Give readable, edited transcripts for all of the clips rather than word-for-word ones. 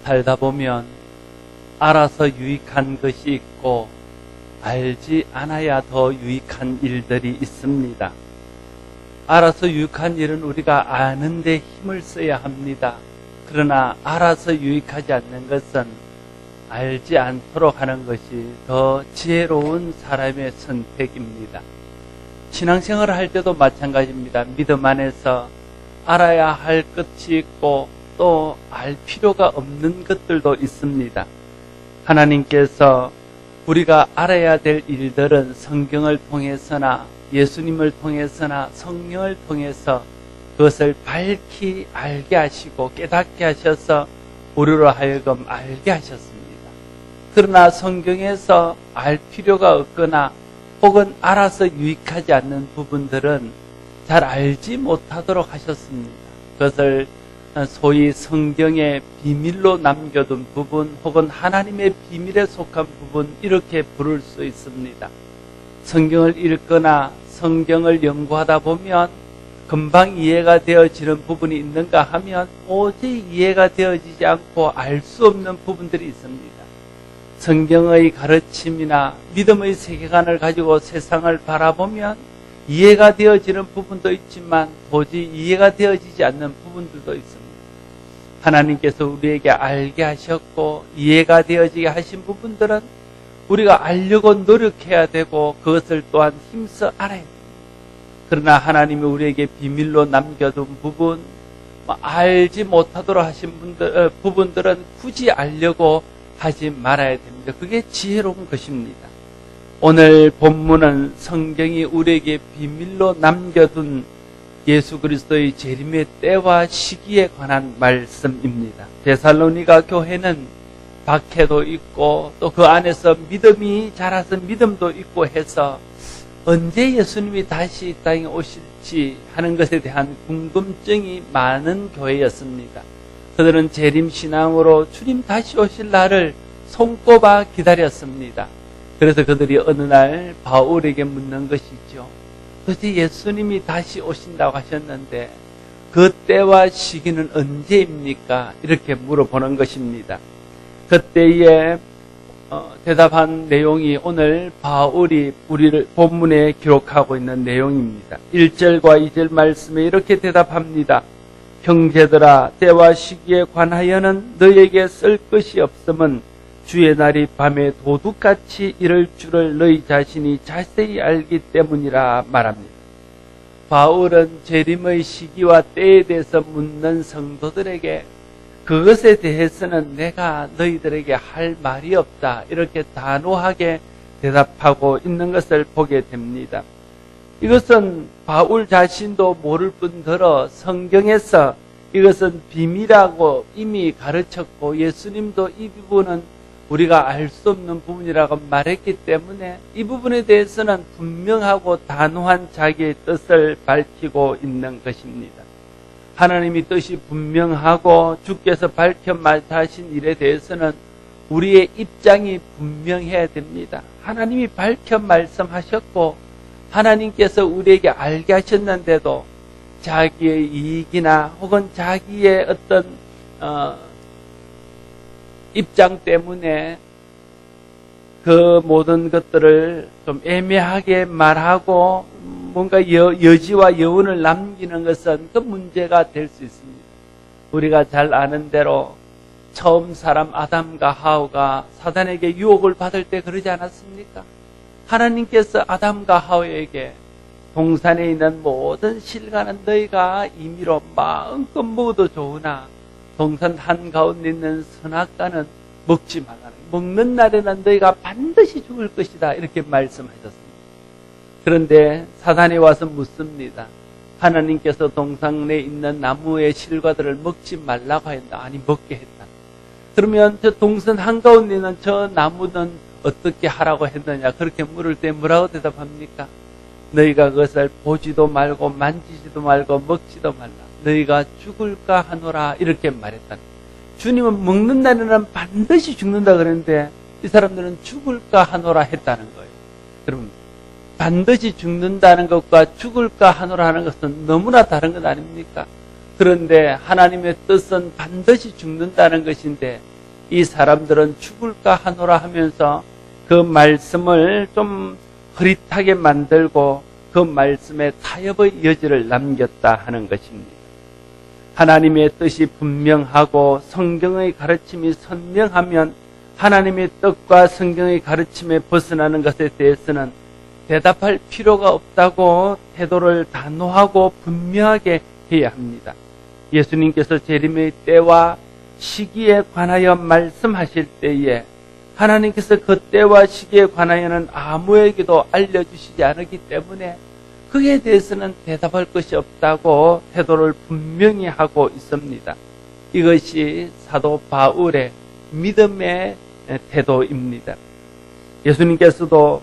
살다 보면 알아서 유익한 것이 있고 알지 않아야 더 유익한 일들이 있습니다. 알아서 유익한 일은 우리가 아는 데 힘을 써야 합니다. 그러나 알아서 유익하지 않는 것은 알지 않도록 하는 것이 더 지혜로운 사람의 선택입니다. 신앙생활을 할 때도 마찬가지입니다. 믿음 안에서 알아야 할 것이 있고 또 알 필요가 없는 것들도 있습니다. 하나님께서 우리가 알아야 될 일들은 성경을 통해서나 예수님을 통해서나 성령을 통해서 그것을 밝히 알게 하시고 깨닫게 하셔서 우리로 하여금 알게 하셨습니다. 그러나 성경에서 알 필요가 없거나 혹은 알아서 유익하지 않는 부분들은 잘 알지 못하도록 하셨습니다. 그것을 소위 성경의 비밀로 남겨둔 부분 혹은 하나님의 비밀에 속한 부분 이렇게 부를 수 있습니다. 성경을 읽거나 성경을 연구하다 보면 금방 이해가 되어지는 부분이 있는가 하면 오직 이해가 되어지지 않고 알 수 없는 부분들이 있습니다. 성경의 가르침이나 믿음의 세계관을 가지고 세상을 바라보면 이해가 되어지는 부분도 있지만 도저히 이해가 되어지지 않는 부분들도 있습니다. 하나님께서 우리에게 알게 하셨고 이해가 되어지게 하신 부분들은 우리가 알려고 노력해야 되고 그것을 또한 힘써 알아야 됩니다. 그러나 하나님이 우리에게 비밀로 남겨둔 부분, 알지 못하도록 하신 부분들은 굳이 알려고 하지 말아야 됩니다. 그게 지혜로운 것입니다. 오늘 본문은 성경이 우리에게 비밀로 남겨둔 예수 그리스도의 재림의 때와 시기에 관한 말씀입니다. 데살로니가 교회는 박해도 있고 또 그 안에서 믿음이 자라서 믿음도 있고 해서 언제 예수님이 다시 이 땅에 오실지 하는 것에 대한 궁금증이 많은 교회였습니다. 그들은 재림신앙으로 주님 다시 오실 날을 손꼽아 기다렸습니다. 그래서 그들이 어느 날 바울에게 묻는 것이죠. 도대체 예수님이 다시 오신다고 하셨는데 그 때와 시기는 언제입니까? 이렇게 물어보는 것입니다. 그때에 대답한 내용이 오늘 바울이 우리를 본문에 기록하고 있는 내용입니다. 1절과 2절 말씀에 이렇게 대답합니다. 형제들아, 때와 시기에 관하여는 너에게 쓸 것이 없음은 주의 날이 밤에 도둑같이 이를 줄을 너희 자신이 자세히 알기 때문이라 말합니다. 바울은 재림의 시기와 때에 대해서 묻는 성도들에게 그것에 대해서는 내가 너희들에게 할 말이 없다 이렇게 단호하게 대답하고 있는 것을 보게 됩니다. 이것은 바울 자신도 모를 뿐더러 성경에서 이것은 비밀이라고 이미 가르쳤고 예수님도 이 부분은 우리가 알 수 없는 부분이라고 말했기 때문에 이 부분에 대해서는 분명하고 단호한 자기의 뜻을 밝히고 있는 것입니다. 하나님이 뜻이 분명하고 주께서 밝혀 말씀하신 일에 대해서는 우리의 입장이 분명해야 됩니다. 하나님이 밝혀 말씀하셨고 하나님께서 우리에게 알게 하셨는데도 자기의 이익이나 혹은 자기의 어떤 입장 때문에 그 모든 것들을 좀 애매하게 말하고 뭔가 여지와 여운을 남기는 것은 그 문제가 될 수 있습니다. 우리가 잘 아는 대로 처음 사람 아담과 하와가 사단에게 유혹을 받을 때 그러지 않았습니까? 하나님께서 아담과 하와에게 동산에 있는 모든 실과는 너희가 임의로 마음껏 먹어도 좋으나 동산 한가운데 있는 선악과는 먹지 말라. 먹는 날에는 너희가 반드시 죽을 것이다. 이렇게 말씀하셨습니다. 그런데 사단이 와서 묻습니다. 하나님께서 동산에 있는 나무의 실과들을 먹지 말라고 했다. 아니 먹게 했다. 그러면 저 동산 한가운데 있는 저 나무는 어떻게 하라고 했느냐. 그렇게 물을 때 뭐라고 대답합니까? 너희가 그것을 보지도 말고 만지지도 말고 먹지도 말라. 너희가 죽을까 하노라 이렇게 말했다. 주님은 먹는 날에는 반드시 죽는다 그랬는데 이 사람들은 죽을까 하노라 했다는 거예요. 여러분 반드시 죽는다는 것과 죽을까 하노라 하는 것은 너무나 다른 것 아닙니까? 그런데 하나님의 뜻은 반드시 죽는다는 것인데 이 사람들은 죽을까 하노라 하면서 그 말씀을 좀 흐릿하게 만들고 그 말씀에 타협의 여지를 남겼다 하는 것입니다. 하나님의 뜻이 분명하고 성경의 가르침이 선명하면 하나님의 뜻과 성경의 가르침에 벗어나는 것에 대해서는 대답할 필요가 없다고 태도를 단호하고 분명하게 해야 합니다. 예수님께서 재림의 때와 시기에 관하여 말씀하실 때에 하나님께서 그 때와 시기에 관하여는 아무에게도 알려주시지 않았기 때문에 그에 대해서는 대답할 것이 없다고 태도를 분명히 하고 있습니다. 이것이 사도 바울의 믿음의 태도입니다. 예수님께서도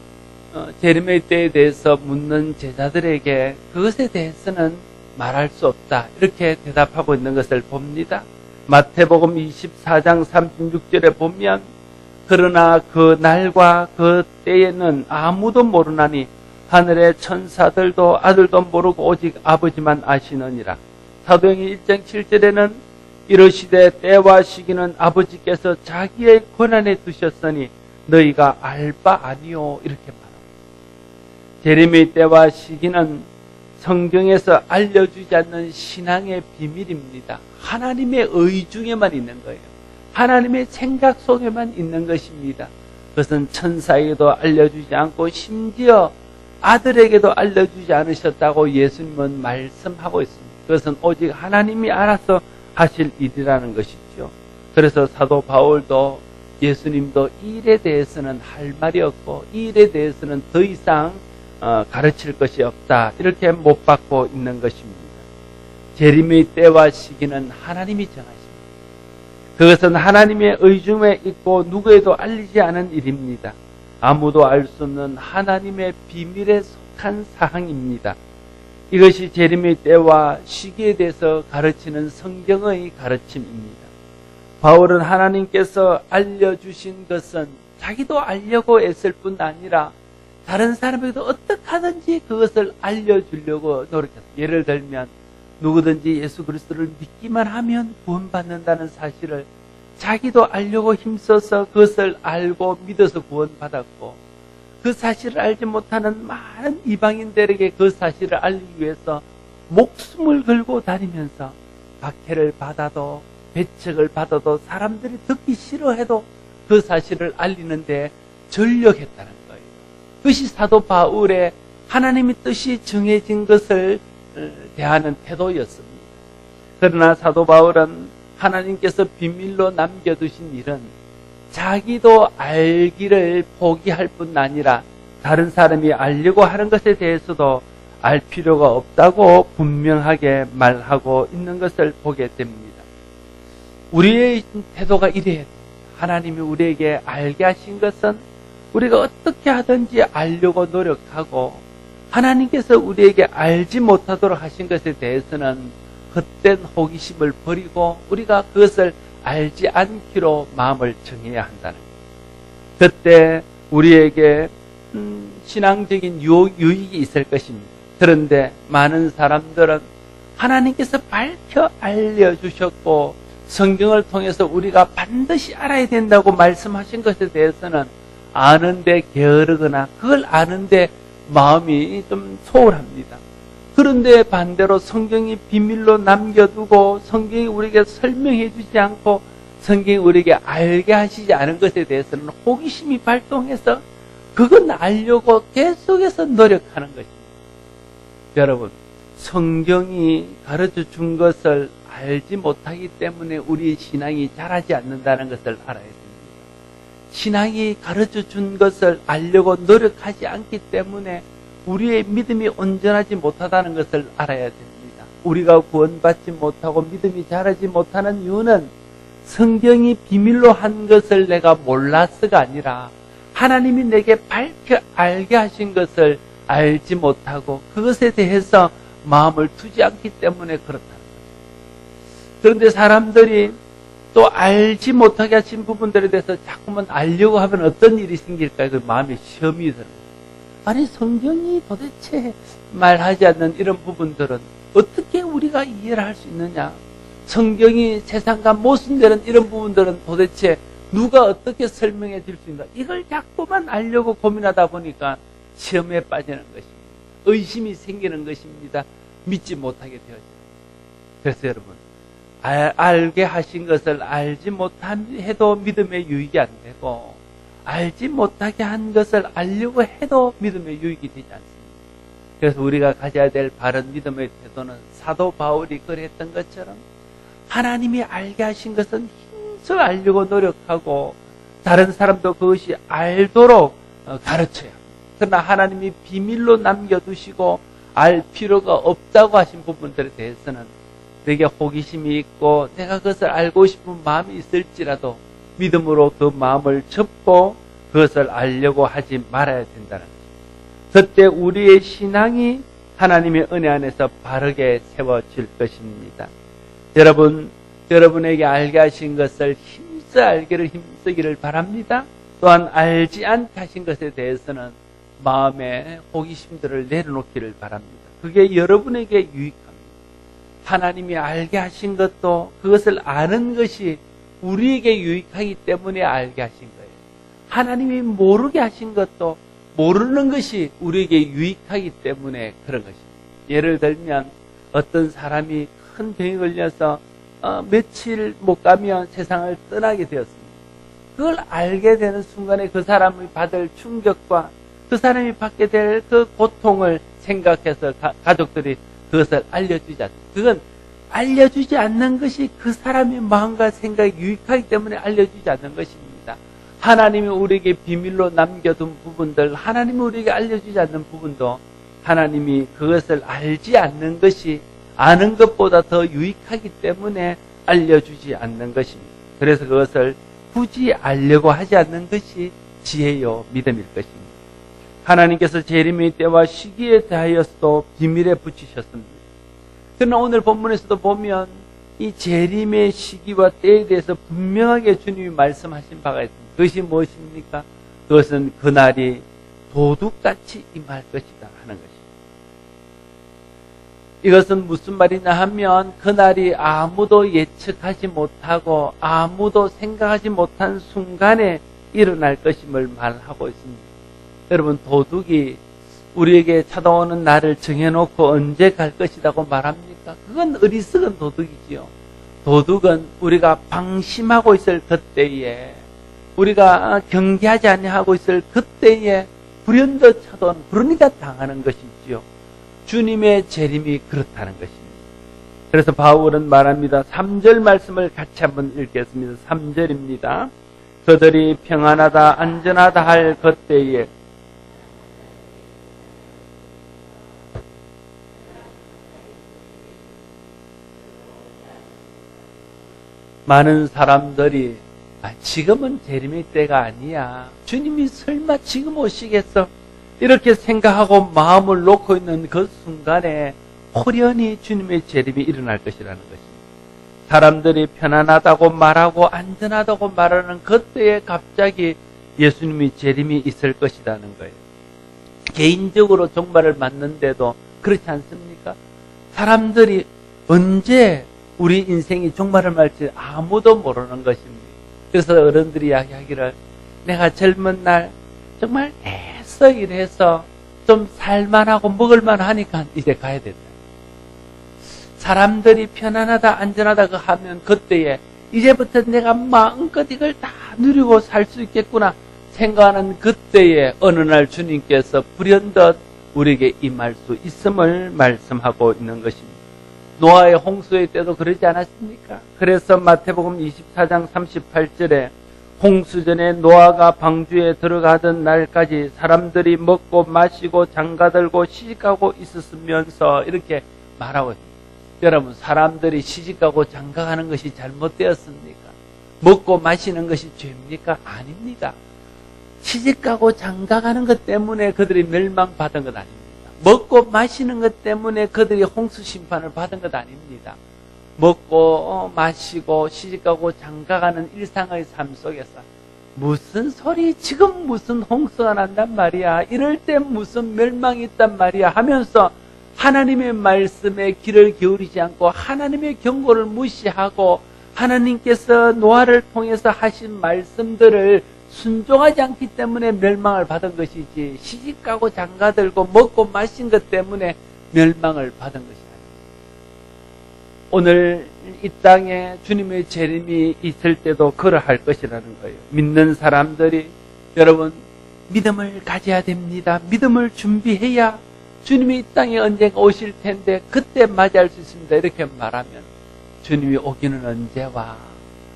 재림의 때에 대해서 묻는 제자들에게 그것에 대해서는 말할 수 없다 이렇게 대답하고 있는 것을 봅니다. 마태복음 24장 36절에 보면 그러나 그 날과 그 때에는 아무도 모르나니 하늘의 천사들도 아들도 모르고 오직 아버지만 아시느니라. 사도행전 1장 7절에는 이르시되 때와 시기는 아버지께서 자기의 권한에 두셨으니 너희가 알 바 아니오 이렇게 말합니다. 재림의 때와 시기는 성경에서 알려주지 않는 신앙의 비밀입니다. 하나님의 의 중에만 있는 거예요. 하나님의 생각 속에만 있는 것입니다. 그것은 천사에게도 알려주지 않고 심지어 아들에게도 알려주지 않으셨다고 예수님은 말씀하고 있습니다. 그것은 오직 하나님이 알아서 하실 일이라는 것이죠. 그래서 사도 바울도 예수님도 이 일에 대해서는 할 말이 없고 이 일에 대해서는 더 이상 가르칠 것이 없다 이렇게 못 받고 있는 것입니다. 재림의 때와 시기는 하나님이 정하십니다. 그것은 하나님의 의중에 있고 누구에도 알리지 않은 일입니다. 아무도 알 수 없는 하나님의 비밀에 속한 사항입니다. 이것이 재림의 때와 시기에 대해서 가르치는 성경의 가르침입니다. 바울은 하나님께서 알려주신 것은 자기도 알려고 애쓸 뿐 아니라 다른 사람에게도 어떻게 하든지 그것을 알려주려고 노력했습니다. 예를 들면 누구든지 예수 그리스도를 믿기만 하면 구원받는다는 사실을 자기도 알려고 힘써서 그것을 알고 믿어서 구원받았고 그 사실을 알지 못하는 많은 이방인들에게 그 사실을 알리기 위해서 목숨을 걸고 다니면서 박해를 받아도 배척을 받아도 사람들이 듣기 싫어해도 그 사실을 알리는데 전력했다는 거예요. 그것이 사도 바울의 하나님의 뜻이 정해진 것을 대하는 태도였습니다. 그러나 사도 바울은 하나님께서 비밀로 남겨두신 일은 자기도 알기를 포기할 뿐 아니라 다른 사람이 알려고 하는 것에 대해서도 알 필요가 없다고 분명하게 말하고 있는 것을 보게 됩니다. 우리의 태도가 이래야 됩니다. 하나님이 우리에게 알게 하신 것은 우리가 어떻게 하든지 알려고 노력하고 하나님께서 우리에게 알지 못하도록 하신 것에 대해서는 헛된 호기심을 버리고 우리가 그것을 알지 않기로 마음을 정해야 한다는 거예요. 그때 우리에게 신앙적인 유익이 있을 것입니다. 그런데 많은 사람들은 하나님께서 밝혀 알려주셨고 성경을 통해서 우리가 반드시 알아야 된다고 말씀하신 것에 대해서는 아는데 게으르거나 그걸 아는데 마음이 좀 소홀합니다. 그런데 반대로 성경이 비밀로 남겨두고 성경이 우리에게 설명해 주지 않고 성경이 우리에게 알게 하시지 않은 것에 대해서는 호기심이 발동해서 그건 알려고 계속해서 노력하는 것입니다. 여러분, 성경이 가르쳐 준 것을 알지 못하기 때문에 우리의 신앙이 자라지 않는다는 것을 알아야 됩니다. 신앙이 가르쳐 준 것을 알려고 노력하지 않기 때문에 우리의 믿음이 온전하지 못하다는 것을 알아야 됩니다. 우리가 구원받지 못하고 믿음이 자라지 못하는 이유는 성경이 비밀로 한 것을 내가 몰라서가 아니라 하나님이 내게 밝혀 알게 하신 것을 알지 못하고 그것에 대해서 마음을 두지 않기 때문에 그렇다는 거죠. 그런데 사람들이 또 알지 못하게 하신 부분들에 대해서 자꾸만 알려고 하면 어떤 일이 생길까요? 그 마음에 시험이 들어요. 아니 성경이 도대체 말하지 않는 이런 부분들은 어떻게 우리가 이해를 할 수 있느냐? 성경이 세상과 모순되는 이런 부분들은 도대체 누가 어떻게 설명해 줄 수 있나? 이걸 자꾸만 알려고 고민하다 보니까 시험에 빠지는 것입니다. 의심이 생기는 것입니다. 믿지 못하게 되어져요. 그래서 여러분, 알게 하신 것을 알지 못해도 믿음의 유익이 안 되고, 알지 못하게 한 것을 알려고 해도 믿음의 유익이 되지 않습니다. 그래서 우리가 가져야 될 바른 믿음의 태도는 사도 바울이 그랬던 것처럼 하나님이 알게 하신 것은 힘써 알려고 노력하고 다른 사람도 그것이 알도록 가르쳐야 합니다. 그러나 하나님이 비밀로 남겨두시고 알 필요가 없다고 하신 부분들에 대해서는 내게 호기심이 있고 내가 그것을 알고 싶은 마음이 있을지라도 믿음으로 그 마음을 접고 그것을 알려고 하지 말아야 된다는 것입니다. 그때 우리의 신앙이 하나님의 은혜 안에서 바르게 세워질 것입니다. 여러분에게 알게 하신 것을 힘써 알기를 힘쓰기를 바랍니다. 또한 알지 않게 하신 것에 대해서는 마음의 호기심들을 내려놓기를 바랍니다. 그게 여러분에게 유익합니다. 하나님이 알게 하신 것도 그것을 아는 것이 우리에게 유익하기 때문에 알게 하신 거예요. 하나님이 모르게 하신 것도 모르는 것이 우리에게 유익하기 때문에 그런 것입니다. 예를 들면 어떤 사람이 큰 병에 걸려서 며칠 못 가면 세상을 떠나게 되었습니다. 그걸 알게 되는 순간에 그 사람이 받을 충격과 그 사람이 받게 될 그 고통을 생각해서 가족들이 그것을 알려주지 않습니다. 그건 알려주지 않는 것이 그 사람의 마음과 생각이 유익하기 때문에 알려주지 않는 것입니다. 하나님이 우리에게 비밀로 남겨둔 부분들, 하나님이 우리에게 알려주지 않는 부분도 하나님이 그것을 알지 않는 것이 아는 것보다 더 유익하기 때문에 알려주지 않는 것입니다. 그래서 그것을 굳이 알려고 하지 않는 것이 지혜요 믿음일 것입니다. 하나님께서 재림의 때와 시기에 대하여서도 비밀에 붙이셨습니다. 그러나 오늘 본문에서도 보면 이 재림의 시기와 때에 대해서 분명하게 주님이 말씀하신 바가 있습니다. 그것이 무엇입니까? 그것은 그날이 도둑같이 임할 것이다 하는 것입니다. 이것은 무슨 말이냐 하면 그날이 아무도 예측하지 못하고 아무도 생각하지 못한 순간에 일어날 것임을 말하고 있습니다. 여러분, 도둑이 우리에게 찾아오는 날을 정해놓고 언제 갈 것이라고 말합니까? 그건 어리석은 도둑이지요. 도둑은 우리가 방심하고 있을 그때에, 우리가 경계하지 아니하고 있을 그때에 불현듯 찾아오는, 그러니까 당하는 것이지요. 주님의 재림이 그렇다는 것입니다. 그래서 바울은 말합니다. 3절 말씀을 같이 한번 읽겠습니다. 3절입니다. 그들이 평안하다 안전하다 할 그때에 많은 사람들이 지금은 재림의 때가 아니야. 주님이 설마 지금 오시겠어? 이렇게 생각하고 마음을 놓고 있는 그 순간에 호련히 주님의 재림이 일어날 것이라는 것입니다. 사람들이 편안하다고 말하고 안전하다고 말하는 그때에 갑자기 예수님의 재림이 있을 것이라는 거예요. 개인적으로 종말을 맞는데도 그렇지 않습니까? 사람들이 언제 우리 인생이 종말을 맞을지 아무도 모르는 것입니다. 그래서 어른들이 이야기하기를 내가 젊은 날 정말 애써 일해서 좀 살만하고 먹을만하니까 이제 가야 된다. 사람들이 편안하다 안전하다 그 하면 그때에 이제부터 내가 마음껏 이걸 다 누리고 살 수 있겠구나 생각하는 그때에 어느 날 주님께서 불현듯 우리에게 임할 수 있음을 말씀하고 있는 것입니다. 노아의 홍수의 때도 그러지 않았습니까? 그래서 마태복음 24장 38절에 홍수 전에 노아가 방주에 들어가던 날까지 사람들이 먹고 마시고 장가들고 시집가고 있었으면서 이렇게 말하고 있습니다. 여러분, 사람들이 시집가고 장가가는 것이 잘못되었습니까? 먹고 마시는 것이 죄입니까? 아닙니다. 시집가고 장가가는 것 때문에 그들이 멸망받은 것 아닙니다. 먹고 마시는 것 때문에 그들이 홍수 심판을 받은 것 아닙니다. 먹고 마시고 시집가고 장가가는 일상의 삶 속에서 무슨 소리 지금 무슨 홍수가 난단 말이야, 이럴 때 무슨 멸망이 있단 말이야 하면서 하나님의 말씀에 귀를 기울이지 않고 하나님의 경고를 무시하고 하나님께서 노아를 통해서 하신 말씀들을 순종하지 않기 때문에 멸망을 받은 것이지, 시집가고 장가들고 먹고 마신 것 때문에 멸망을 받은 것이 아닙니다. 오늘 이 땅에 주님의 재림이 있을 때도 그러할 것이라는 거예요. 믿는 사람들이 여러분 믿음을 가져야 됩니다. 믿음을 준비해야 주님이 이 땅에 언젠가 오실 텐데 그때 맞이할 수 있습니다. 이렇게 말하면 주님이 오기는 언제 와?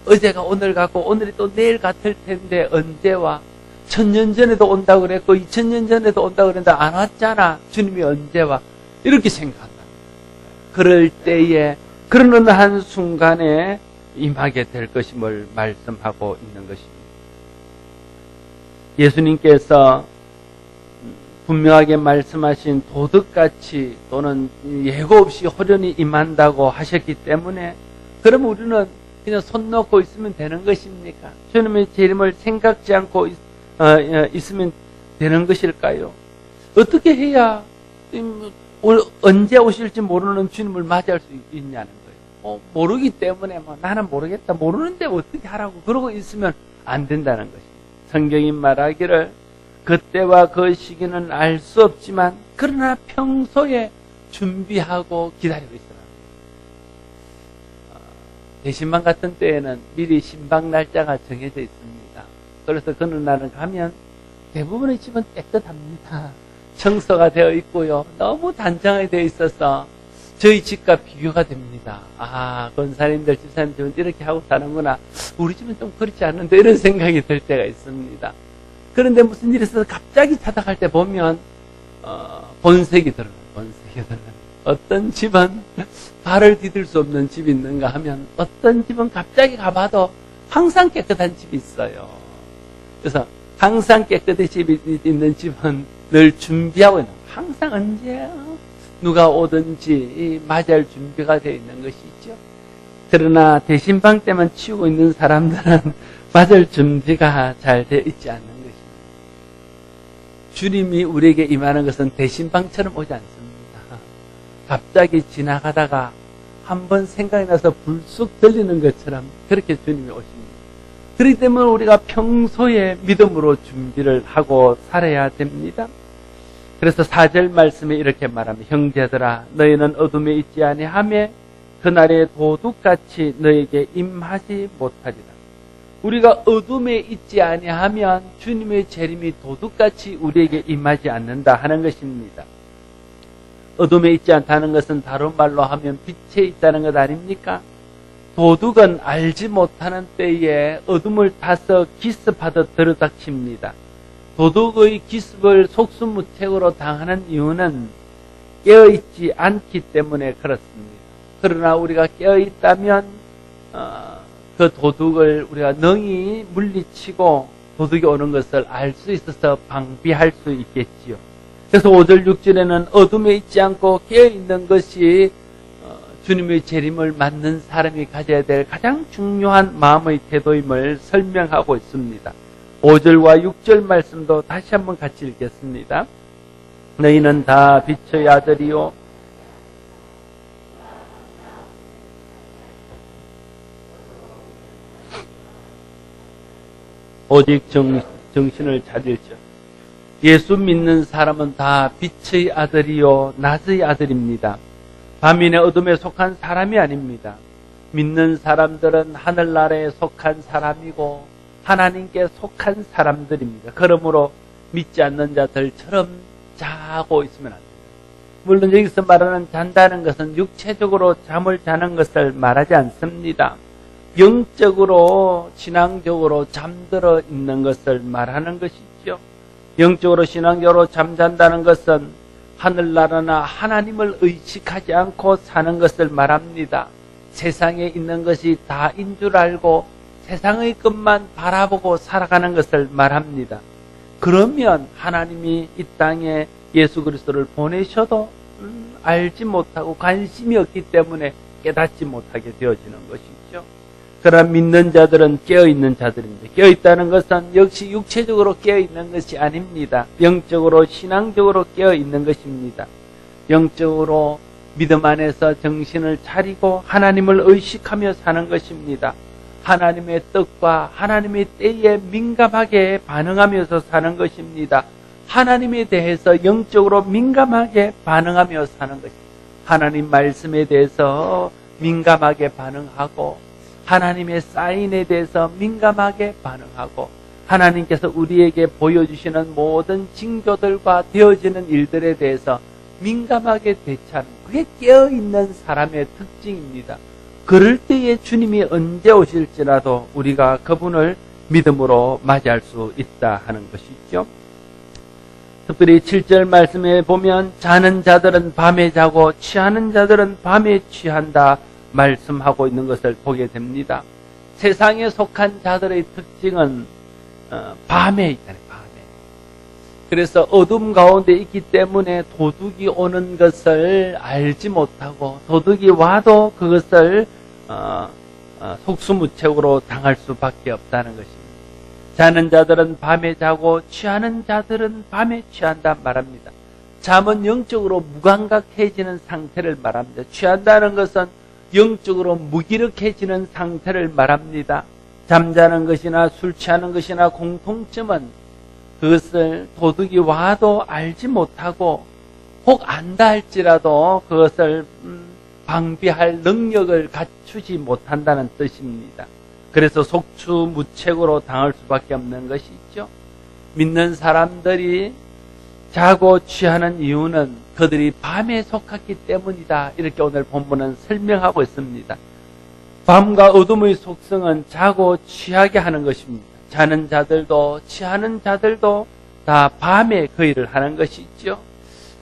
어제가 오늘 같고 오늘이 또 내일 같을 텐데 언제 와? 1000년 전에도 온다고 그랬고 2000년 전에도 온다고 그랬는데 안 왔잖아. 주님이 언제 와? 이렇게 생각한다. 그럴 때에 그런 어느 한순간에 임하게 될 것임을 말씀하고 있는 것입니다. 예수님께서 분명하게 말씀하신 도둑같이 또는 예고 없이 호련히 임한다고 하셨기 때문에 그럼 우리는 그냥 손 놓고 있으면 되는 것입니까? 주님의 재림을 생각지 않고 있으면 되는 것일까요? 어떻게 해야 언제 오실지 모르는 주님을 맞이할 수 있냐는 거예요. 모르기 때문에 나는 모르겠다. 모르는데 어떻게 하라고 그러고 있으면 안 된다는 것입니다. 성경이 말하기를 그때와 그 시기는 알 수 없지만 그러나 평소에 준비하고 기다리고 있어라. 대신방 같은 때에는 미리 신방 날짜가 정해져 있습니다. 그래서 그느 날은 가면 대부분의 집은 깨끗합니다. 청소가 되어 있고요. 너무 단정하게 되어 있어서 저희 집과 비교가 됩니다. 권사님들, 집사님들은 이렇게 하고 사는구나. 우리 집은 좀 그렇지 않은데 이런 생각이 들 때가 있습니다. 그런데 무슨 일이 있어서 갑자기 찾아갈 때 보면 본색이 들어요. 어떤 집은 발을 디딜 수 없는 집이 있는가 하면 어떤 집은 갑자기 가봐도 항상 깨끗한 집이 있어요. 그래서 항상 깨끗한 집이 있는 집은 늘 준비하고 있는 거예요. 항상 언제 누가 오든지 맞이할 준비가 되어 있는 것이죠. 그러나 대신방 때만 치우고 있는 사람들은 맞을 준비가 잘 되어 있지 않는 것입니다. 주님이 우리에게 임하는 것은 대신방처럼 오지 않습니다. 갑자기 지나가다가 한번 생각이 나서 불쑥 들리는 것처럼 그렇게 주님이 오십니다. 그렇기 때문에 우리가 평소에 믿음으로 준비를 하고 살아야 됩니다. 그래서 4절 말씀에 이렇게 말합니다. 형제들아 너희는 어둠에 있지 아니하며 그날의 도둑같이 너에게 임하지 못하리라. 우리가 어둠에 있지 아니하면 주님의 재림이 도둑같이 우리에게 임하지 않는다 하는 것입니다. 어둠에 있지 않다는 것은 다른 말로 하면 빛에 있다는 것 아닙니까? 도둑은 알지 못하는 때에 어둠을 타서 기습하듯 들이닥칩니다. 도둑의 기습을 속수무책으로 당하는 이유는 깨어있지 않기 때문에 그렇습니다. 그러나 우리가 깨어있다면 그 도둑을 우리가 능히 물리치고 도둑이 오는 것을 알 수 있어서 방비할 수 있겠지요. 그래서 5절 6절에는 어둠에 있지 않고 깨어있는 것이 주님의 재림을 맞는 사람이 가져야 될 가장 중요한 마음의 태도임을 설명하고 있습니다. 5절과 6절 말씀도 다시 한번 같이 읽겠습니다. 너희는 다 빛의 아들이요 오직 정신을 차릴지어다. 예수 믿는 사람은 다 빛의 아들이요 낮의 아들입니다. 밤이나 어둠에 속한 사람이 아닙니다. 믿는 사람들은 하늘나라에 속한 사람이고 하나님께 속한 사람들입니다. 그러므로 믿지 않는 자들처럼 자고 있으면 안 됩니다. 물론 여기서 말하는 잔다는 것은 육체적으로 잠을 자는 것을 말하지 않습니다. 영적으로 신앙적으로 잠들어 있는 것을 말하는 것이죠. 영적으로 신앙적으로 잠잔다는 것은 하늘나라나 하나님을 의식하지 않고 사는 것을 말합니다. 세상에 있는 것이 다인 줄 알고 세상의 것만 바라보고 살아가는 것을 말합니다. 그러면 하나님이 이 땅에 예수 그리스도를 보내셔도 알지 못하고 관심이 없기 때문에 깨닫지 못하게 되어지는 것이죠. 그러나 믿는 자들은 깨어있는 자들입니다. 깨어있다는 것은 역시 육체적으로 깨어있는 것이 아닙니다. 영적으로 신앙적으로 깨어있는 것입니다. 영적으로 믿음 안에서 정신을 차리고 하나님을 의식하며 사는 것입니다. 하나님의 뜻과 하나님의 때에 민감하게 반응하면서 사는 것입니다. 하나님에 대해서 영적으로 민감하게 반응하며 사는 것입니다. 하나님 말씀에 대해서 민감하게 반응하고 하나님의 사인에 대해서 민감하게 반응하고 하나님께서 우리에게 보여주시는 모든 징조들과 되어지는 일들에 대해서 민감하게 대처하는, 그게 깨어있는 사람의 특징입니다. 그럴 때에 주님이 언제 오실지라도 우리가 그분을 믿음으로 맞이할 수 있다 하는 것이죠. 특별히 7절 말씀에 보면 자는 자들은 밤에 자고 취하는 자들은 밤에 취한다 말씀하고 있는 것을 보게 됩니다. 세상에 속한 자들의 특징은 밤에 있다네, 밤에. 그래서 어둠 가운데 있기 때문에 도둑이 오는 것을 알지 못하고 도둑이 와도 그것을 속수무책으로 당할 수밖에 없다는 것입니다. 자는 자들은 밤에 자고 취하는 자들은 밤에 취한다 말합니다. 잠은 영적으로 무감각해지는 상태를 말합니다. 취한다는 것은 영적으로 무기력해지는 상태를 말합니다. 잠자는 것이나 술 취하는 것이나 공통점은 그것을 도둑이 와도 알지 못하고 혹 안다 할지라도 그것을 방비할 능력을 갖추지 못한다는 뜻입니다. 그래서 속수무책으로 당할 수밖에 없는 것이죠. 믿는 사람들이 자고 취하는 이유는 그들이 밤에 속했기 때문이다. 이렇게 오늘 본문은 설명하고 있습니다. 밤과 어둠의 속성은 자고 취하게 하는 것입니다. 자는 자들도 취하는 자들도 다 밤에 그 일을 하는 것이죠.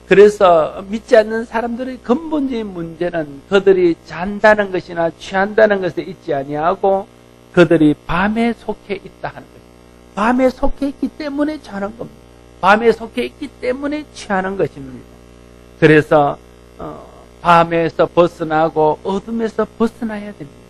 그래서 믿지 않는 사람들의 근본적인 문제는 그들이 잔다는 것이나 취한다는 것에 있지 아니하고 그들이 밤에 속해 있다 하는 것입니다. 밤에 속해 있기 때문에 자는 겁니다. 밤에 속해 있기 때문에 취하는 것입니다. 그래서 밤에서 벗어나고 어둠에서 벗어나야 됩니다.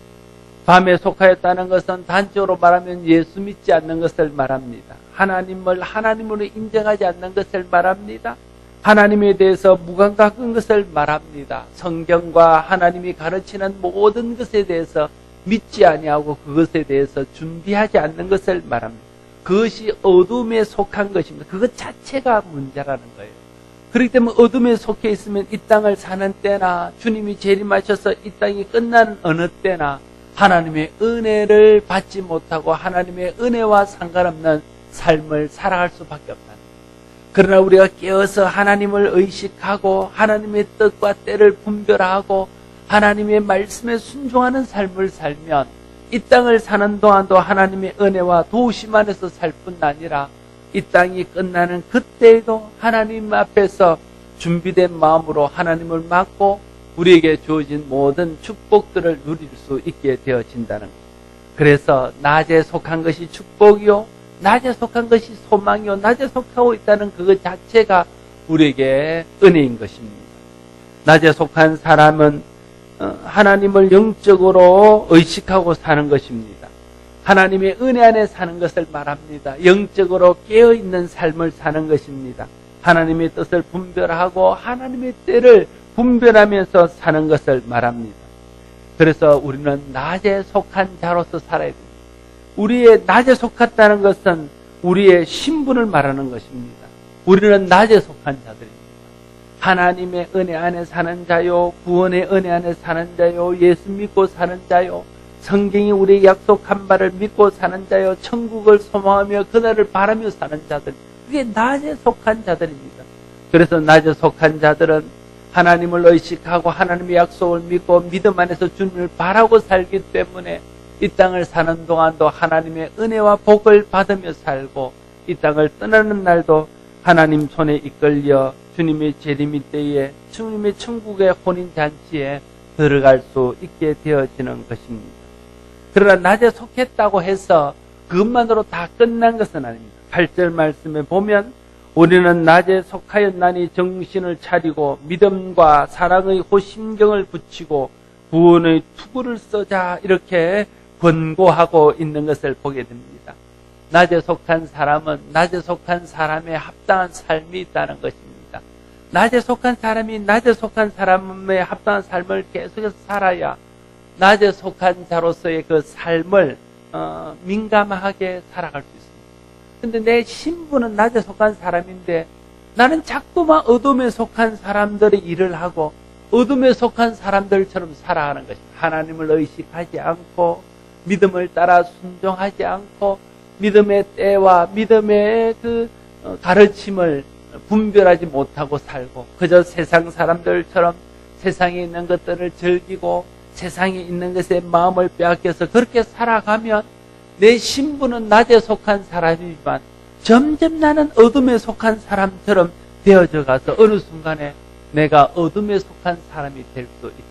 밤에 속하였다는 것은 단적으로 말하면 예수 믿지 않는 것을 말합니다. 하나님을 하나님으로 인정하지 않는 것을 말합니다. 하나님에 대해서 무감각한 것을 말합니다. 성경과 하나님이 가르치는 모든 것에 대해서 믿지 아니하고 그것에 대해서 준비하지 않는 것을 말합니다. 그것이 어둠에 속한 것입니다. 그것 자체가 문제라는 거예요. 그렇기 때문에 어둠에 속해 있으면 이 땅을 사는 때나 주님이 재림하셔서 이 땅이 끝나는 어느 때나 하나님의 은혜를 받지 못하고 하나님의 은혜와 상관없는 삶을 살아갈 수밖에 없다는 거예요. 그러나 우리가 깨어서 하나님을 의식하고 하나님의 뜻과 때를 분별하고 하나님의 말씀에 순종하는 삶을 살면 이 땅을 사는 동안도 하나님의 은혜와 도우심 안에서 살 뿐 아니라 이 땅이 끝나는 그때에도 하나님 앞에서 준비된 마음으로 하나님을 맡고 우리에게 주어진 모든 축복들을 누릴 수 있게 되어진다는 것. 그래서 낮에 속한 것이 축복이요, 낮에 속한 것이 소망이요, 낮에 속하고 있다는 그것 자체가 우리에게 은혜인 것입니다. 낮에 속한 사람은 하나님을 영적으로 의식하고 사는 것입니다. 하나님의 은혜 안에 사는 것을 말합니다. 영적으로 깨어있는 삶을 사는 것입니다. 하나님의 뜻을 분별하고 하나님의 때를 분별하면서 사는 것을 말합니다. 그래서 우리는 낮에 속한 자로서 살아야 됩니다. 우리의 낮에 속했다는 것은 우리의 신분을 말하는 것입니다. 우리는 낮에 속한 자들입니다. 하나님의 은혜 안에 사는 자요, 구원의 은혜 안에 사는 자요, 예수 믿고 사는 자요, 성경이 우리에게 약속한 바를 믿고 사는 자요, 천국을 소망하며 그날을 바라며 사는 자들, 그게 낮에 속한 자들입니다. 그래서 낮에 속한 자들은 하나님을 의식하고 하나님의 약속을 믿고 믿음 안에서 주님을 바라고 살기 때문에 이 땅을 사는 동안도 하나님의 은혜와 복을 받으며 살고 이 땅을 떠나는 날도 하나님 손에 이끌려 주님의 재림이 때에 주님의 천국의 혼인잔치에 들어갈 수 있게 되어지는 것입니다. 그러나 낮에 속했다고 해서 그것만으로 다 끝난 것은 아닙니다. 8절 말씀에 보면 우리는 낮에 속하였나니 정신을 차리고 믿음과 사랑의 호심경을 붙이고 구원의 투구를 써자 이렇게 권고하고 있는 것을 보게 됩니다. 낮에 속한 사람은 낮에 속한 사람의 합당한 삶이 있다는 것입니다. 낮에 속한 사람이 낮에 속한 사람에 합당한 삶을 계속해서 살아야 낮에 속한 자로서의 그 삶을 민감하게 살아갈 수 있습니다. 근데 내 신분은 낮에 속한 사람인데 나는 자꾸만 어둠에 속한 사람들의 일을 하고 어둠에 속한 사람들처럼 살아가는 것입니다. 하나님을 의식하지 않고 믿음을 따라 순종하지 않고 믿음의 때와 믿음의 그 가르침을 분별하지 못하고 살고 그저 세상 사람들처럼 세상에 있는 것들을 즐기고 세상에 있는 것에 마음을 빼앗겨서 그렇게 살아가면 내 신분은 낮에 속한 사람이지만 점점 나는 어둠에 속한 사람처럼 되어져 가서 어느 순간에 내가 어둠에 속한 사람이 될 수 있다.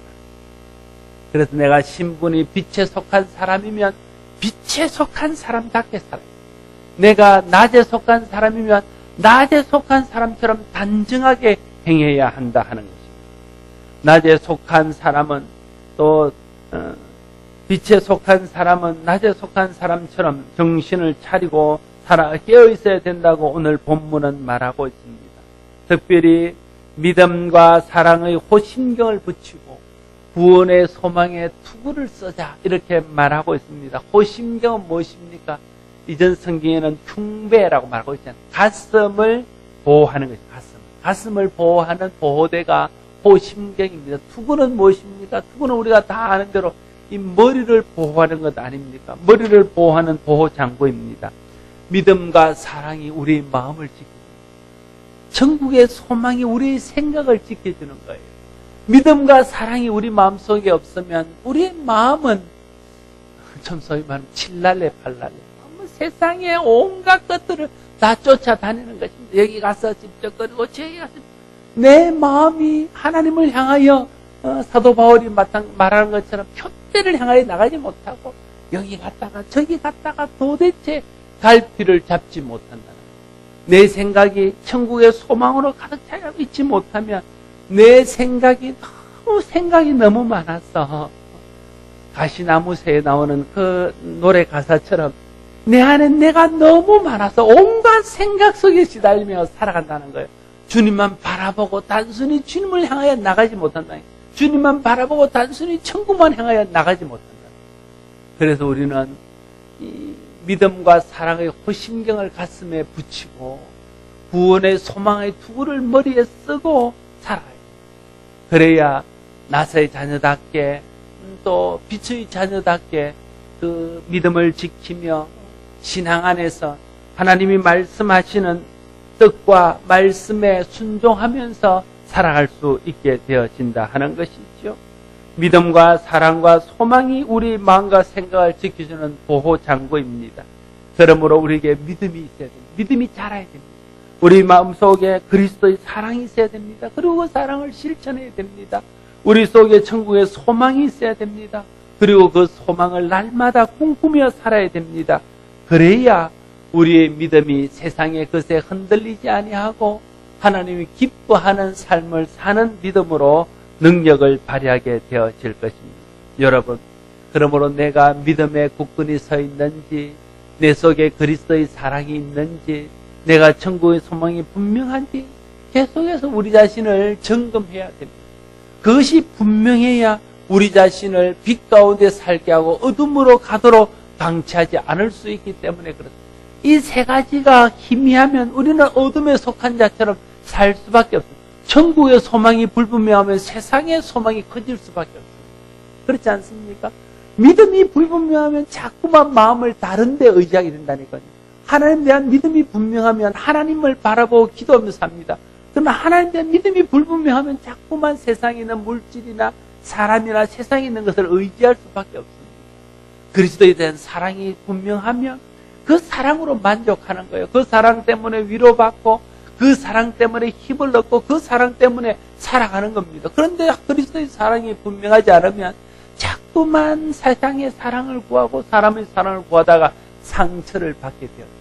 그래서 내가 신분이 빛에 속한 사람이면 빛에 속한 사람답게 살아야 돼. 내가 낮에 속한 사람이면 낮에 속한 사람처럼 단정하게 행해야 한다 하는 것입니다. 낮에 속한 사람은 또 빛에 속한 사람은 낮에 속한 사람처럼 정신을 차리고 깨어 있어야 된다고 오늘 본문은 말하고 있습니다. 특별히 믿음과 사랑의 호심경을 붙이고 구원의 소망에 투구를 쓰자 이렇게 말하고 있습니다. 호심경은 무엇입니까? 이전 성경에는 흉배라고 말하고 있잖아요. 가슴을 보호하는 것이죠. 가슴을 보호하는 보호대가 호심경입니다. 투구는 무엇입니까? 투구는 우리가 다 아는 대로 이 머리를 보호하는 것 아닙니까? 머리를 보호하는 보호장구입니다. 믿음과 사랑이 우리의 마음을 지키고 천국의 소망이 우리의 생각을 지켜주는 거예요. 믿음과 사랑이 우리 마음속에 없으면 우리의 마음은 좀 소위 말하면 칠랄레 팔랄레 세상의 온갖 것들을 다 쫓아다니는 것입니다. 여기 가서 집적거리고 저기 가서 내 마음이 하나님을 향하여 사도 바울이 말하는 것처럼 표대를 향하여 나가지 못하고 여기 갔다가 저기 갔다가 도대체 갈피를 잡지 못한다는 거예요. 내 생각이 천국의 소망으로 가득 차여 있지 못하면 내 생각이 너무 많아서 가시나무새에 나오는 그 노래 가사처럼 내 안에 내가 너무 많아서 온갖 생각 속에 시달리며 살아간다는 거예요. 주님만 바라보고 단순히 주님을 향하여 나가지 못한다. 주님만 바라보고 단순히 천국만 향하여 나가지 못한다. 그래서 우리는 이 믿음과 사랑의 호심경을 가슴에 붙이고 구원의 소망의 투구를 머리에 쓰고 살아야 해요. 그래야 나사의 자녀답게 또 빛의 자녀답게 그 믿음을 지키며 신앙 안에서 하나님이 말씀하시는 뜻과 말씀에 순종하면서 살아갈 수 있게 되어진다 하는 것이죠. 믿음과 사랑과 소망이 우리 마음과 생각을 지켜주는 보호장구입니다. 그러므로 우리에게 믿음이 있어야 됩니다. 믿음이 자라야 됩니다. 우리 마음속에 그리스도의 사랑이 있어야 됩니다. 그리고 그 사랑을 실천해야 됩니다. 우리 속에 천국의 소망이 있어야 됩니다. 그리고 그 소망을 날마다 꿈꾸며 살아야 됩니다. 그래야 우리의 믿음이 세상의 것에 흔들리지 아니하고 하나님이 기뻐하는 삶을 사는 믿음으로 능력을 발휘하게 되어질 것입니다. 여러분, 그러므로 내가 믿음에 굳건히 서 있는지, 내 속에 그리스도의 사랑이 있는지, 내가 천국의 소망이 분명한지 계속해서 우리 자신을 점검해야 됩니다. 그것이 분명해야 우리 자신을 빛 가운데 살게 하고 어둠으로 가도록 방치하지 않을 수 있기 때문에 그렇습니다. 이 세 가지가 희미하면 우리는 어둠에 속한 자처럼 살 수밖에 없습니다. 천국의 소망이 불분명하면 세상의 소망이 커질 수밖에 없습니다. 그렇지 않습니까? 믿음이 불분명하면 자꾸만 마음을 다른 데 의지하게 된다니까요. 하나님에 대한 믿음이 분명하면 하나님을 바라보고 기도하면서 삽니다. 그러나 하나님에 대한 믿음이 불분명하면 자꾸만 세상에 있는 물질이나 사람이나 세상에 있는 것을 의지할 수밖에 없습니다. 그리스도에 대한 사랑이 분명하면 그 사랑으로 만족하는 거예요. 그 사랑 때문에 위로받고 그 사랑 때문에 힘을 얻고 그 사랑 때문에 살아가는 겁니다. 그런데 그리스도의 사랑이 분명하지 않으면 자꾸만 세상의 사랑을 구하고 사람의 사랑을 구하다가 상처를 받게 되었습니다.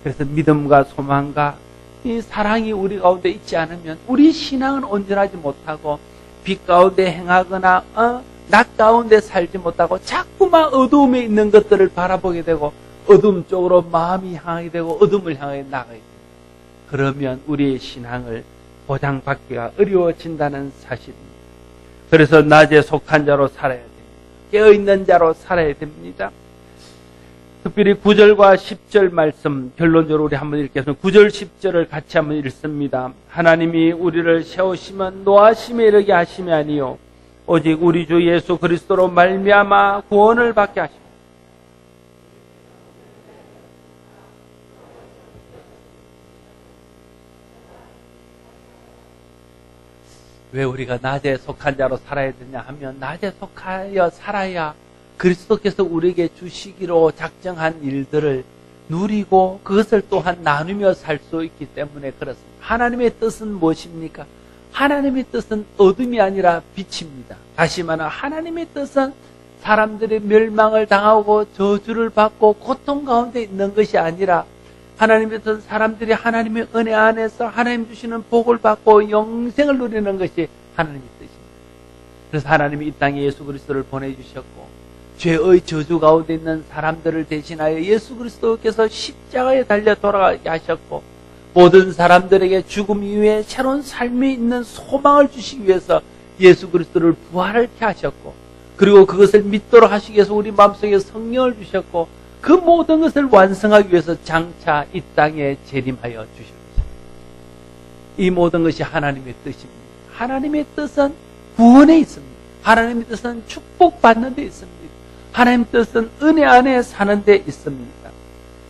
그래서 믿음과 소망과 이 사랑이 우리 가운데 있지 않으면 우리 신앙은 온전하지 못하고 빛 가운데 행하거나 낮 가운데 살지 못하고 자꾸만 어두움에 있는 것들을 바라보게 되고 어둠 쪽으로 마음이 향하게 되고 어둠을 향해 나가게 됩니다. 그러면 우리의 신앙을 보장받기가 어려워진다는 사실입니다. 그래서 낮에 속한 자로 살아야 됩니다. 깨어있는 자로 살아야 됩니다. 특별히 9절과 10절 말씀 결론적으로 우리 한번 읽겠습니다. 9절 10절을 같이 한번 읽습니다. 하나님이 우리를 세우시면 노하심에 이르게 하심이 아니요 오직 우리 주 예수 그리스도로 말미암아 구원을 받게 하십니다. 왜 우리가 낮에 속한 자로 살아야 되냐 하면 낮에 속하여 살아야 그리스도께서 우리에게 주시기로 작정한 일들을 누리고 그것을 또한 나누며 살 수 있기 때문에 그렇습니다. 하나님의 뜻은 무엇입니까? 하나님의 뜻은 어둠이 아니라 빛입니다. 다시 말하면 하나님의 뜻은 사람들이 멸망을 당하고 저주를 받고 고통 가운데 있는 것이 아니라 하나님의 뜻은 사람들이 하나님의 은혜 안에서 하나님 주시는 복을 받고 영생을 누리는 것이 하나님의 뜻입니다. 그래서 하나님이 이 땅에 예수 그리스도를 보내주셨고 죄의 저주 가운데 있는 사람들을 대신하여 예수 그리스도께서 십자가에 달려 돌아가게 하셨고 모든 사람들에게 죽음 이후에 새로운 삶이 있는 소망을 주시기 위해서 예수 그리스도를 부활케 하셨고 그리고 그것을 믿도록 하시기 위해서 우리 마음속에 성령을 주셨고 그 모든 것을 완성하기 위해서 장차 이 땅에 재림하여 주셨습니다. 이 모든 것이 하나님의 뜻입니다. 하나님의 뜻은 구원에 있습니다. 하나님의 뜻은 축복받는 데 있습니다. 하나님의 뜻은 은혜 안에 사는 데 있습니다.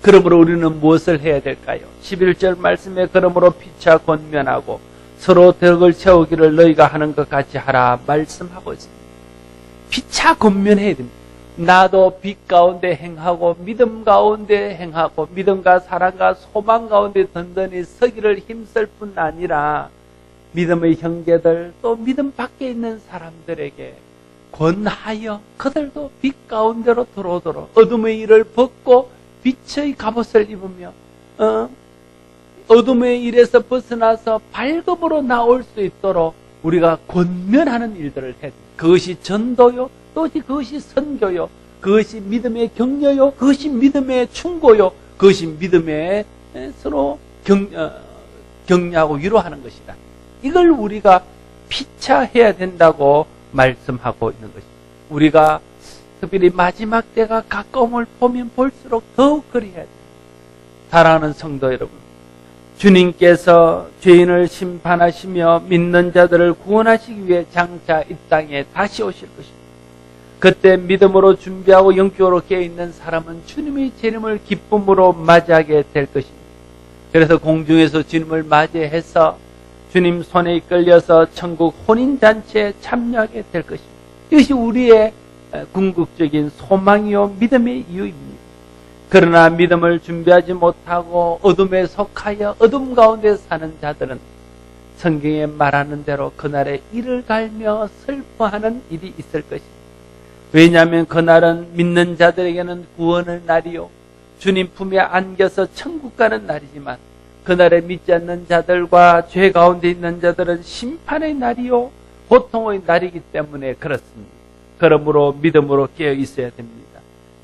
그러므로 우리는 무엇을 해야 될까요? 11절 말씀에 그러므로 피차 권면하고 서로 덕을 세우기를 너희가 하는 것 같이 하라 말씀하고 있습니다. 피차 권면해야 됩니다. 나도 빛 가운데 행하고 믿음 가운데 행하고 믿음과 사랑과 소망 가운데 든든히 서기를 힘쓸 뿐 아니라 믿음의 형제들 또 믿음 밖에 있는 사람들에게 권하여 그들도 빛 가운데로 들어오도록 어둠의 일을 벗고 빛의 갑옷을 입으며 어둠의 일에서 벗어나서 밝음으로 나올 수 있도록 우리가 권면하는 일들을 해야 됩니다. 그것이 전도요 또 그것이 선교요 그것이 믿음의 격려요 그것이 믿음의 충고요 그것이 믿음의 서로 격려하고 위로하는 것이다. 이걸 우리가 피차해야 된다고 말씀하고 있는 것입니다. 우리가 특별히 마지막 때가 가까움을 보면 볼수록 더욱 그리해야 됩니다. 사랑하는 성도 여러분, 주님께서 죄인을 심판하시며 믿는 자들을 구원하시기 위해 장차 이 땅에 다시 오실 것입니다. 그때 믿음으로 준비하고 영적으로 깨어있는 사람은 주님의 재림을 기쁨으로 맞이하게 될 것입니다. 그래서 공중에서 주님을 맞이해서 주님 손에 이끌려서 천국 혼인잔치에 참여하게 될 것입니다. 이것이 우리의 궁극적인 소망이요 믿음의 이유입니다. 그러나 믿음을 준비하지 못하고 어둠에 속하여 어둠 가운데 사는 자들은 성경에 말하는 대로 그날에 이를 갈며 슬퍼하는 일이 있을 것입니다. 왜냐하면 그날은 믿는 자들에게는 구원의 날이요 주님 품에 안겨서 천국 가는 날이지만 그날에 믿지 않는 자들과 죄 가운데 있는 자들은 심판의 날이요 고통의 날이기 때문에 그렇습니다. 그러므로 믿음으로 깨어 있어야 됩니다.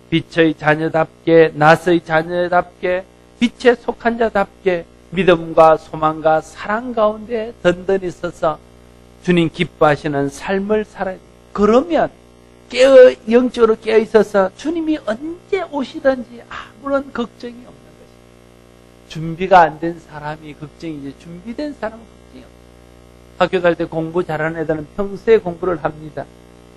빛의 자녀답게 낫의 자녀답게 빛에 속한 자답게 믿음과 소망과 사랑 가운데 든든히 서서 주님 기뻐하시는 삶을 살아야 됩니다. 그러면 영적으로 깨어 있어서 주님이 언제 오시든지 아무런 걱정이 없는 것입니다. 준비가 안 된 사람이 걱정이지 준비된 사람은 걱정이 없습니다. 학교 갈 때 공부 잘하는 애들은 평소에 공부를 합니다.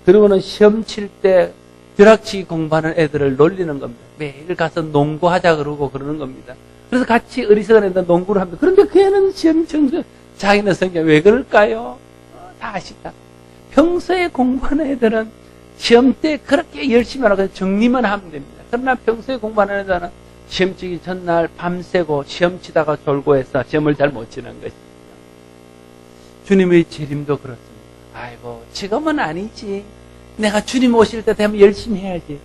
그리고는 시험 칠 때 벼락치기 공부하는 애들을 놀리는 겁니다. 매일 가서 농구하자 그러고 그러는 겁니다. 그래서 같이 어리석은 애들 농구를 합니다. 그런데 그 애는 시험 청소 자기는 성경 왜 그럴까요? 다 아시다. 평소에 공부하는 애들은 시험 때 그렇게 열심히 하라고 정리만 하면 됩니다. 그러나 평소에 공부하는 애들은 시험 치기 전날 밤새고 시험 치다가 졸고 해서 시험을 잘 못 치는 것입니다. 주님의 재림도 그렇습니다. 아이고 지금은 아니지. 내가 주님 오실 때 되면 열심히 해야지.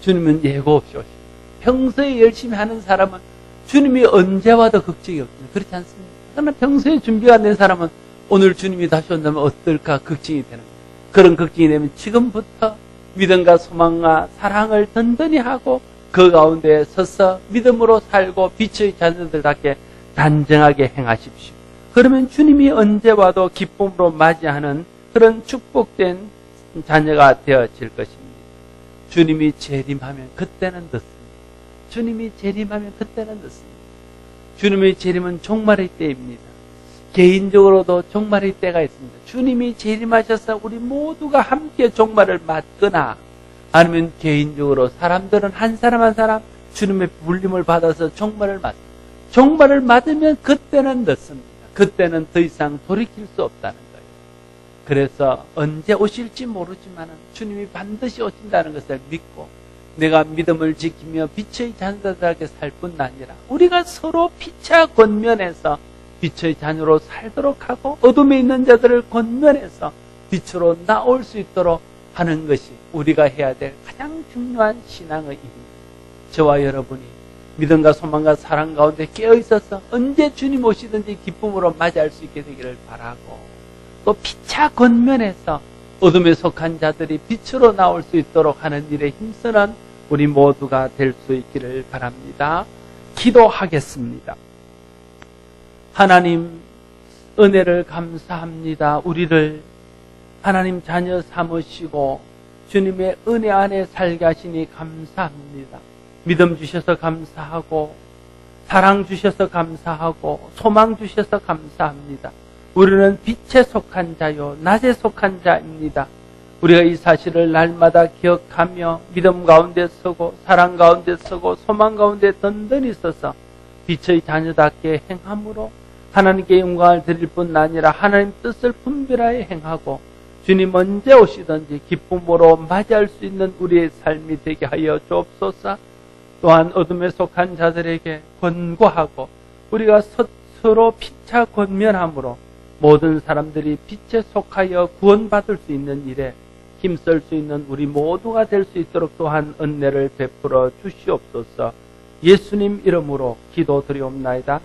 주님은 예고 없이 오십니다. 평소에 열심히 하는 사람은 주님이 언제 와도 걱정이 없습니다. 그렇지 않습니까? 그러나 평소에 준비가 안 된 사람은 오늘 주님이 다시 온다면 어떨까 걱정이 되는 거예요. 그런 걱정이 되면 지금부터 믿음과 소망과 사랑을 든든히 하고 그 가운데 서서 믿음으로 살고 빛의 자녀들답게 단정하게 행하십시오. 그러면 주님이 언제 와도 기쁨으로 맞이하는 그런 축복된 자녀가 되어질 것입니다. 주님이 재림하면 그때는 늦습니다. 주님이 재림하면 그때는 늦습니다. 주님의 재림은 종말의 때입니다. 개인적으로도 종말의 때가 있습니다. 주님이 재림하셔서 우리 모두가 함께 종말을 맞거나 아니면 개인적으로 사람들은 한 사람 한 사람 주님의 불림을 받아서 종말을 맞습니다. 종말을 맞으면 그때는 늦습니다. 그때는 더 이상 돌이킬 수 없다는 거예요. 그래서 언제 오실지 모르지만 주님이 반드시 오신다는 것을 믿고 내가 믿음을 지키며 빛의 자녀들에게 살 뿐 아니라 우리가 서로 피차 권면해서 빛의 자녀로 살도록 하고 어둠에 있는 자들을 권면해서 빛으로 나올 수 있도록 하는 것이 우리가 해야 될 가장 중요한 신앙의 일입니다. 저와 여러분이 믿음과 소망과 사랑 가운데 깨어있어서 언제 주님 오시든지 기쁨으로 맞이할 수 있게 되기를 바라고 또 피차 권면해서 어둠에 속한 자들이 빛으로 나올 수 있도록 하는 일에 힘쓰는 우리 모두가 될 수 있기를 바랍니다. 기도하겠습니다. 하나님 은혜를 감사합니다. 우리를 하나님 자녀 삼으시고 주님의 은혜 안에 살게 하시니 감사합니다. 믿음 주셔서 감사하고 사랑 주셔서 감사하고 소망 주셔서 감사합니다. 우리는 빛에 속한 자요 낮에 속한 자입니다. 우리가 이 사실을 날마다 기억하며 믿음 가운데 서고 사랑 가운데 서고 소망 가운데 든든히 서서 빛의 자녀답게 행함으로 하나님께 영광을 드릴 뿐 아니라 하나님 뜻을 분별하여 행하고 주님 언제 오시든지 기쁨으로 맞이할 수 있는 우리의 삶이 되게 하여 주옵소서. 또한 어둠에 속한 자들에게 권고하고 우리가 서로 피차 권면함으로 모든 사람들이 빛에 속하여 구원받을 수 있는 일에 힘쓸 수 있는 우리 모두가 될 수 있도록 또한 은혜를 베풀어 주시옵소서. 예수님 이름으로 기도드리옵나이다.